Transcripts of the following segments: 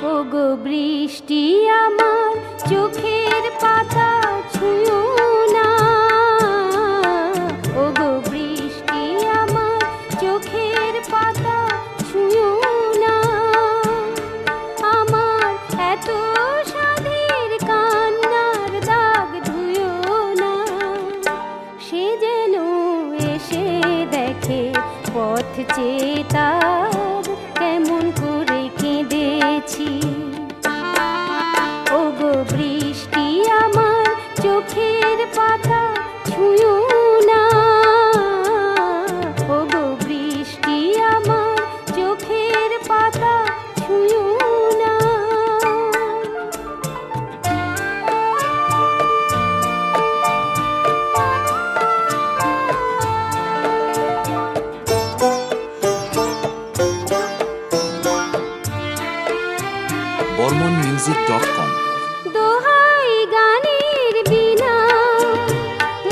ওগো বৃষ্টি আমার চোখের পাতা ছুঁয়ো না, ওগো বৃষ্টি আমার চোখের পাতা ছুঁয়ো না। আমার এত সাধের কান্নার দাগ ধুয়ো না, সে যেন এসে দেখে পথ চেয়ে তার কেমন করে কেঁদেছি। ওগো বৃষ্টি আমার চোখের পাতা ছুঁয়ো না, ওগো বৃষ্টি আমার চোখের পাতা ছুঁয়ো না। BormonMusic.com দোহাই গানের বিনা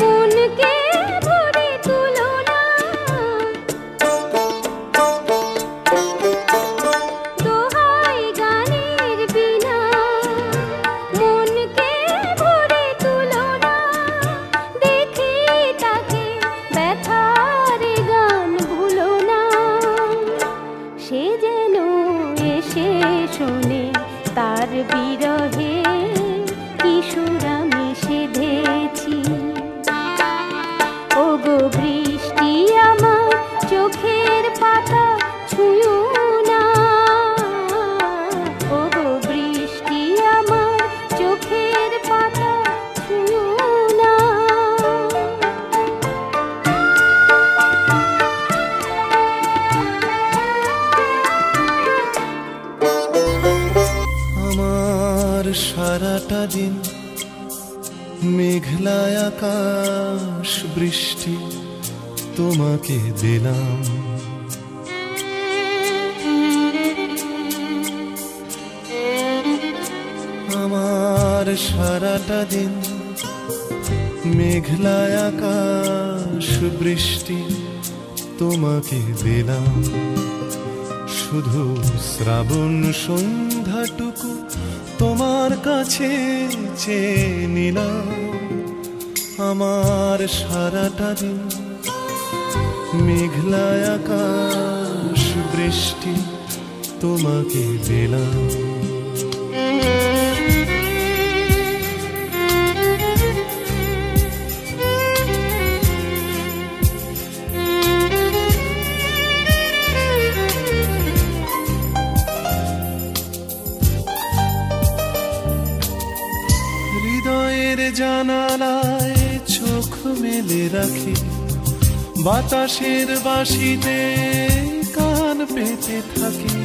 মনকে ভরে তুলো না, দোহাই গানের বিনা মনকে ভরে তুলো না। দেখে তাকে ব্যথার গান ভুলো না, সে যেন এসে শোনে তার বিরহে কি সুর আমি সেধেছি। ওগো বৃষ্টি আমার চোখের পাতা ছুঁয়ো না, ওগো বৃষ্টি আমার চোখের পাতা ছুঁয়ো না। সারাটা দিন মেঘলা আকাশ বৃষ্টি তোমাকে দিলাম, আমার সারাটা দিন মেঘলা আকাশ বৃষ্টি তোমাকে দিলাম। শুধু শ্রাবণ সন্ধ্যাটুকু তোমার কাছে চেয়ে নিলাম, আমার সারাটা দিন মেঘলা আকাশ বৃষ্টি তোমাকে দিলাম। হৃদয়ের জানালায় চোখ মেলে রাখি, বাতাসের বাঁশিতে কান পেতে থাকি।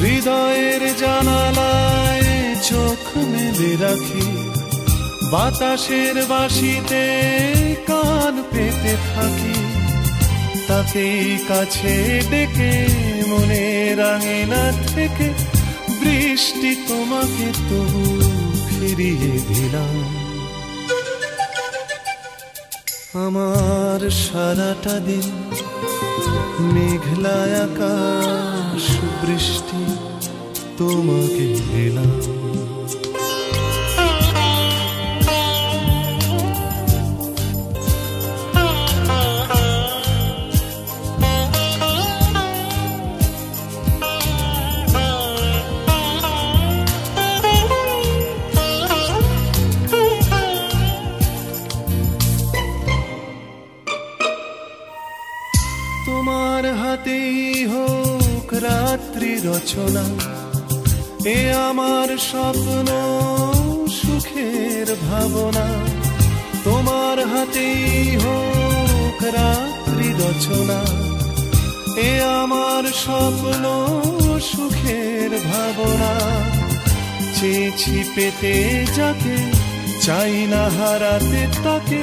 হৃদয়ের জানালায় চোখ মেলে রাখি, বাতাসের বাঁশিতে কান পেতে থাকি। তাকেই কাছে ডেকে মনের আঙিনা থেকে বৃষ্টি তোমাকে তবু ফিরিয়ে দিলাম। আমার সারাটা দিন মেঘলা আকাশ বৃষ্টি তোমাকে দিলাম। তোমার হাতেই হোক রাত্রি রচনা, এ আমার স্বপ্ন সুখের ভাবনা। তোমার হাতেই হোক রাত্রি রচনা, এ আমার স্বপ্ন সুখের ভাবনা। চেয়েছি পেতে যাকে, চাই না হারাতে তাকে,